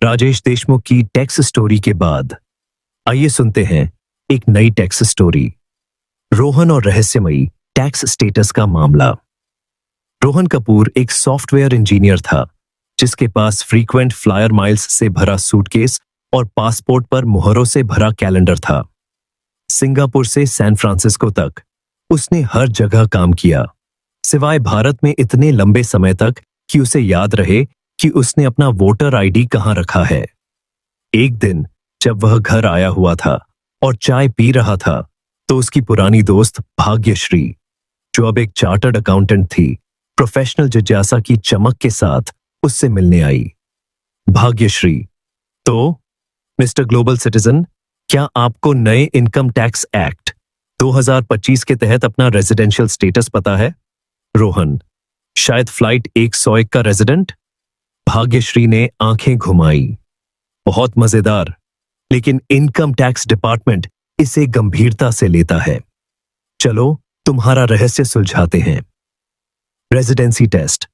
राजेश देशमुख की tax story के बाद आइए सुनते हैं एक नई टैक्स स्टोरी। रोहन और रहस्यमयी टैक्स स्टेटस का मामला। रोहन कपूर एक सॉफ्टवेयर इंजीनियर था जिसके पास फ्रीक्वेंट फ्लायर माइल्स से भरा सूटकेस और पासपोर्ट पर मुहरों से भरा कैलेंडर था। सिंगापुर से सैन फ्रांसिस्को तक उसने हर जगह काम किया, सिवाय भारत में इतने लंबे समय तक कि उसे याद रहे कि उसने अपना वोटर आईडी कहां रखा है। एक दिन जब वह घर आया हुआ था और चाय पी रहा था तो उसकी पुरानी दोस्त भाग्यश्री, जो अब एक चार्टर्ड अकाउंटेंट थी, प्रोफेशनल जिज्ञासा की चमक के साथ उससे मिलने आई। भाग्यश्री, तो मिस्टर ग्लोबल सिटीजन, क्या आपको नए इनकम टैक्स एक्ट 2025 के तहत अपना रेजिडेंशियल स्टेटस पता है? रोहन, शायद फ्लाइट 101 का रेजिडेंट। भाग्यश्री ने आंखें घुमाई। बहुत मजेदार, लेकिन इनकम टैक्स डिपार्टमेंट इसे गंभीरता से लेता है। चलो तुम्हारा रहस्य सुलझाते हैं। Residency test,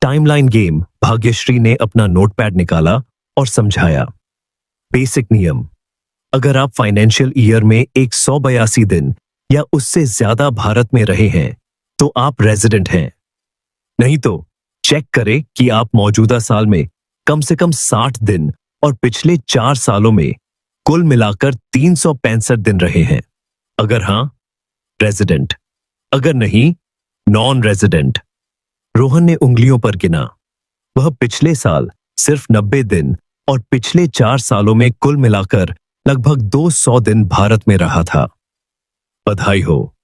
timeline game. Bhagyashree ने अपना नोटपैड निकाला और समझाया। बेसिक नियम, अगर आप फाइनेंशियल ईयर में 182 दिन या उससे ज्यादा भारत में रहे हैं तो आप रेजिडेंट हैं। नहीं तो चेक करें कि आप मौजूदा साल में कम से कम 60 दिन और पिछले 4 सालों में कुल मिलाकर 365 दिन रहे हैं। अगर हां, रेजिडेंट। अगर नहीं, नॉन रेजिडेंट। रोहन ने उंगलियों पर गिना। वह पिछले साल सिर्फ 90 दिन और पिछले 4 सालों में कुल मिलाकर लगभग 200 दिन भारत में रहा था। बधाई हो,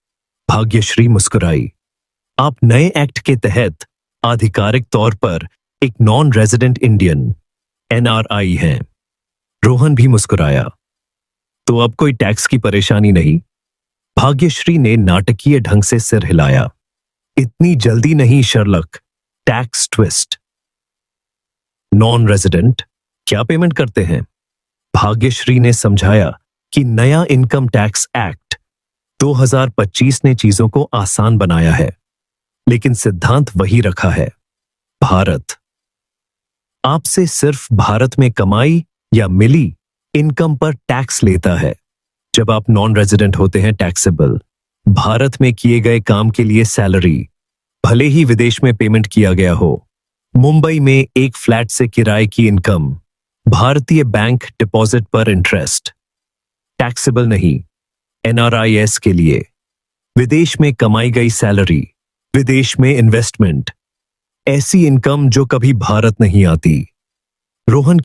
भाग्यश्री मुस्कुराई। आप नए एक्ट के तहत आधिकारिक तौर पर एक नॉन रेजिडेंट इंडियन NRI हैं। रोहन भी मुस्कुराया। तो अब कोई टैक्स की परेशानी नहीं? भाग्यश्री ने नाटकीय ढंग से सिर हिलाया। इतनी जल्दी नहीं Sherlock. Tax twist. Non resident क्या पेमेंट करते हैं? भाग्यश्री ने समझाया कि नया इनकम टैक्स एक्ट 2025 ने चीजों को आसान बनाया है, लेकिन सिद्धांत वही रखा है। भारत आपसे सिर्फ भारत में कमाई या मिली इनकम पर टैक्स लेता है। जब आप नॉन रेजिडेंट होते हैं टैक्सेबल। भारत में किए गए काम के लिए सैलरी, भले ही विदेश में पेमेंट किया गया हो। मुंबई में एक फ्लैट से किराए की इनकम, भारतीय बैंक डिपॉजिट पर इंटरेस्ट, टैक्सेबल नहीं। NRIS के लिए विदेश में कमाई गई सैलरी, विदेश में इन्वेस्टमेंट, ऐसी इनकम जो कभी भारत नहीं आती। रोहन